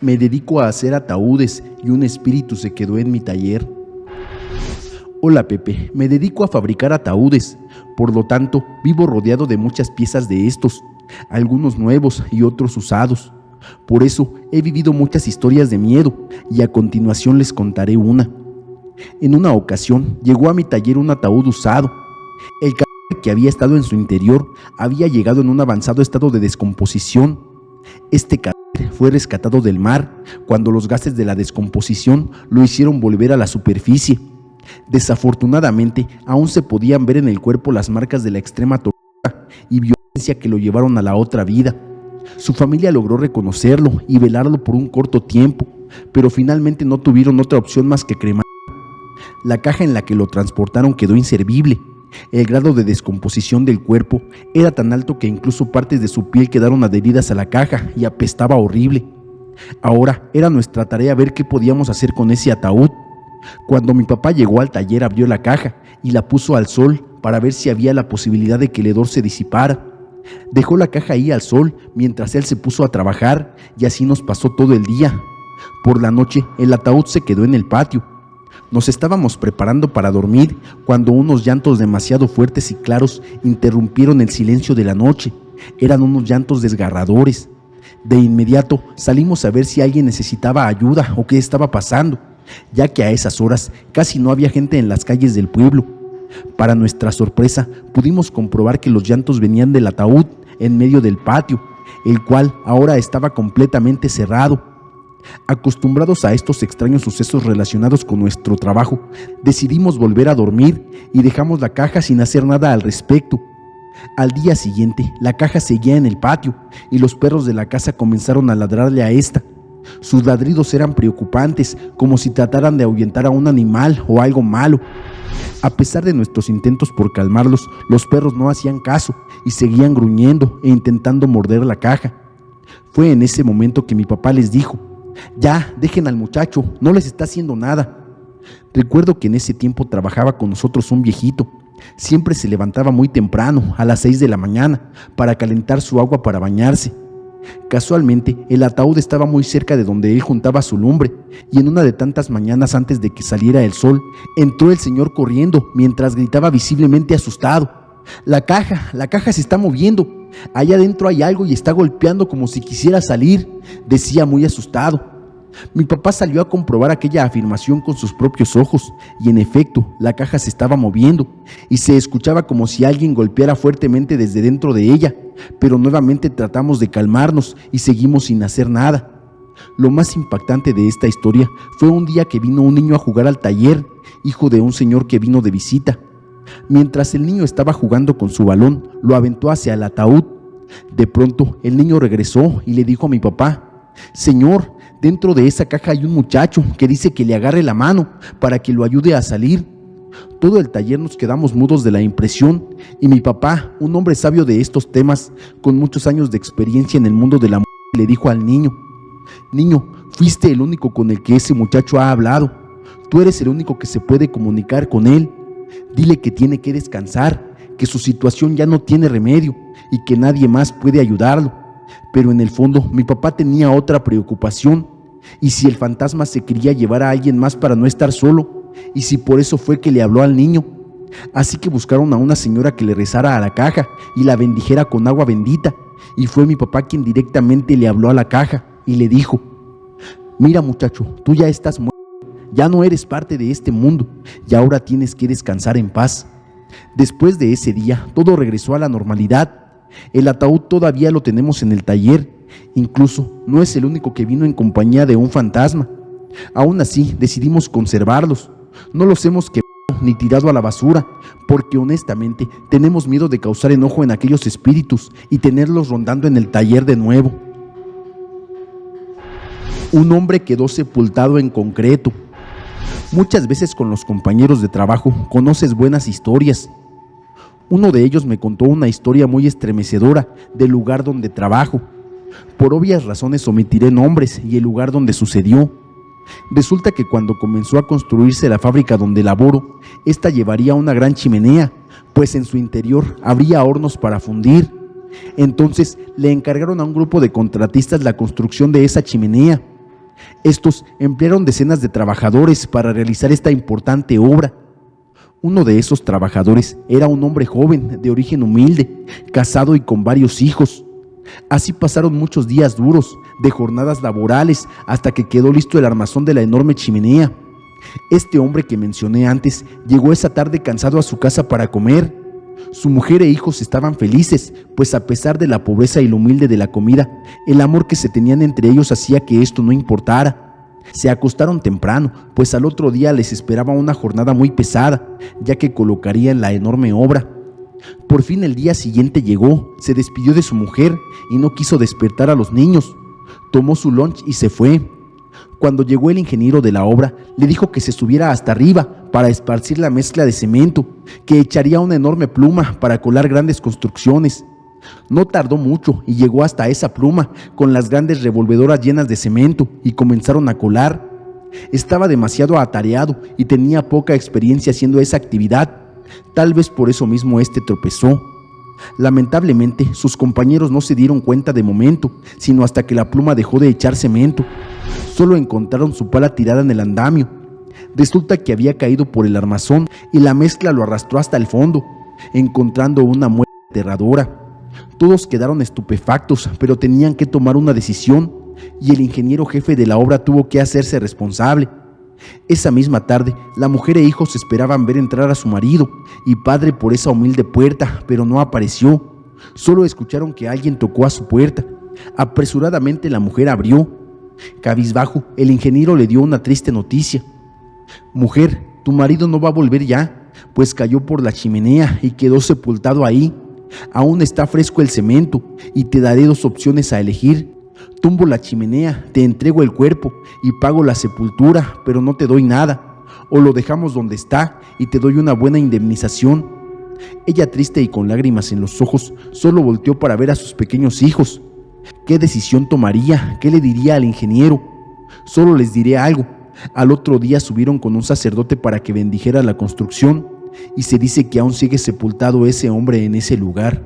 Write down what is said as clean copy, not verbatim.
Me dedico a hacer ataúdes y un espíritu se quedó en mi taller. Hola Pepe, me dedico a fabricar ataúdes, por lo tanto vivo rodeado de muchas piezas de estos, algunos nuevos y otros usados. Por eso he vivido muchas historias de miedo y a continuación les contaré una. En una ocasión llegó a mi taller un ataúd usado. El cadáver que había estado en su interior había llegado en un avanzado estado de descomposición. Este cadáver fue rescatado del mar cuando los gases de la descomposición lo hicieron volver a la superficie. Desafortunadamente, aún se podían ver en el cuerpo las marcas de la extrema tortura y violencia que lo llevaron a la otra vida. Su familia logró reconocerlo y velarlo por un corto tiempo, pero finalmente no tuvieron otra opción más que cremar. La caja en la que lo transportaron quedó inservible. El grado de descomposición del cuerpo era tan alto que incluso partes de su piel quedaron adheridas a la caja y apestaba horrible. Ahora era nuestra tarea ver qué podíamos hacer con ese ataúd. Cuando mi papá llegó al taller, abrió la caja y la puso al sol para ver si había la posibilidad de que el hedor se disipara. Dejó la caja ahí al sol mientras él se puso a trabajar y así nos pasó todo el día. Por la noche el ataúd se quedó en el patio. Nos estábamos preparando para dormir cuando unos llantos demasiado fuertes y claros interrumpieron el silencio de la noche. Eran unos llantos desgarradores. De inmediato salimos a ver si alguien necesitaba ayuda o qué estaba pasando, ya que a esas horas casi no había gente en las calles del pueblo. Para nuestra sorpresa, pudimos comprobar que los llantos venían del ataúd en medio del patio, el cual ahora estaba completamente cerrado. Acostumbrados a estos extraños sucesos relacionados con nuestro trabajo, decidimos volver a dormir y dejamos la caja sin hacer nada al respecto. Al día siguiente, la caja seguía en el patio y los perros de la casa comenzaron a ladrarle a esta. Sus ladridos eran preocupantes, como si trataran de ahuyentar a un animal o algo malo. A pesar de nuestros intentos por calmarlos, los perros no hacían caso y seguían gruñendo e intentando morder la caja. Fue en ese momento que mi papá les dijo: «Ya, dejen al muchacho, no les está haciendo nada». Recuerdo que en ese tiempo trabajaba con nosotros un viejito. Siempre se levantaba muy temprano, a las 6 de la mañana, para calentar su agua para bañarse. Casualmente, el ataúd estaba muy cerca de donde él juntaba su lumbre, y en una de tantas mañanas antes de que saliera el sol, entró el señor corriendo mientras gritaba visiblemente asustado: la caja se está moviendo, allá adentro hay algo y está golpeando como si quisiera salir», decía muy asustado. Mi papá salió a comprobar aquella afirmación con sus propios ojos, y en efecto, la caja se estaba moviendo, y se escuchaba como si alguien golpeara fuertemente desde dentro de ella, pero nuevamente tratamos de calmarnos y seguimos sin hacer nada. Lo más impactante de esta historia fue un día que vino un niño a jugar al taller, hijo de un señor que vino de visita. Mientras el niño estaba jugando con su balón, lo aventó hacia el ataúd. De pronto, el niño regresó y le dijo a mi papá: «Señor, dentro de esa caja hay un muchacho que dice que le agarre la mano para que lo ayude a salir». Todo el taller nos quedamos mudos de la impresión y mi papá, un hombre sabio de estos temas, con muchos años de experiencia en el mundo de la muerte, le dijo al niño: «Niño, fuiste el único con el que ese muchacho ha hablado. Tú eres el único que se puede comunicar con él. Dile que tiene que descansar, que su situación ya no tiene remedio y que nadie más puede ayudarlo». Pero en el fondo mi papá tenía otra preocupación. ¿Y si el fantasma se quería llevar a alguien más para no estar solo? ¿Y si por eso fue que le habló al niño? Así que buscaron a una señora que le rezara a la caja y la bendijera con agua bendita, y fue mi papá quien directamente le habló a la caja y le dijo: «Mira muchacho, tú ya estás muerto, ya no eres parte de este mundo y ahora tienes que descansar en paz». Después de ese día todo regresó a la normalidad. El ataúd todavía lo tenemos en el taller. Incluso no es el único que vino en compañía de un fantasma. Aún así decidimos conservarlos. No los hemos quemado ni tirado a la basura, porque honestamente tenemos miedo de causar enojo en aquellos espíritus y tenerlos rondando en el taller de nuevo. Un hombre quedó sepultado en concreto. Muchas veces con los compañeros de trabajo conoces buenas historias. Uno de ellos me contó una historia muy estremecedora del lugar donde trabajo. Por obvias razones omitiré nombres y el lugar donde sucedió. Resulta que cuando comenzó a construirse la fábrica donde laboro, esta llevaría una gran chimenea, pues en su interior habría hornos para fundir. Entonces le encargaron a un grupo de contratistas la construcción de esa chimenea. Estos emplearon decenas de trabajadores para realizar esta importante obra. Uno de esos trabajadores era un hombre joven, de origen humilde, casado y con varios hijos. Así pasaron muchos días duros, de jornadas laborales, hasta que quedó listo el armazón de la enorme chimenea. Este hombre que mencioné antes llegó esa tarde cansado a su casa para comer. Su mujer e hijos estaban felices, pues a pesar de la pobreza y lo humilde de la comida, el amor que se tenían entre ellos hacía que esto no importara. Se acostaron temprano, pues al otro día les esperaba una jornada muy pesada, ya que colocarían la enorme obra. Por fin el día siguiente llegó, se despidió de su mujer y no quiso despertar a los niños. Tomó su lunch y se fue. Cuando llegó el ingeniero de la obra, le dijo que se subiera hasta arriba para esparcir la mezcla de cemento, que echaría una enorme pluma para colar grandes construcciones. No tardó mucho y llegó hasta esa pluma con las grandes revolvedoras llenas de cemento y comenzaron a colar. Estaba demasiado atareado y tenía poca experiencia haciendo esa actividad. Tal vez por eso mismo tropezó. Lamentablemente, sus compañeros no se dieron cuenta de momento, sino hasta que la pluma dejó de echar cemento. Solo encontraron su pala tirada en el andamio. Resulta que había caído por el armazón y la mezcla lo arrastró hasta el fondo, encontrando una muerte aterradora. Todos quedaron estupefactos, pero tenían que tomar una decisión, y el ingeniero jefe de la obra tuvo que hacerse responsable. Esa misma tarde, la mujer e hijos esperaban ver entrar a su marido y padre por esa humilde puerta, pero no apareció. Solo escucharon que alguien tocó a su puerta. Apresuradamente la mujer abrió. Cabizbajo, el ingeniero le dio una triste noticia. «Mujer, tu marido no va a volver ya, pues cayó por la chimenea y quedó sepultado ahí. Aún está fresco el cemento y te daré dos opciones a elegir. Tumbo la chimenea, te entrego el cuerpo y pago la sepultura, pero no te doy nada. O lo dejamos donde está y te doy una buena indemnización». Ella, triste y con lágrimas en los ojos, solo volteó para ver a sus pequeños hijos. ¿Qué decisión tomaría? ¿Qué le diría al ingeniero? Solo les diré algo. Al otro día subieron con un sacerdote para que bendijera la construcción, y se dice que aún sigue sepultado ese hombre en ese lugar.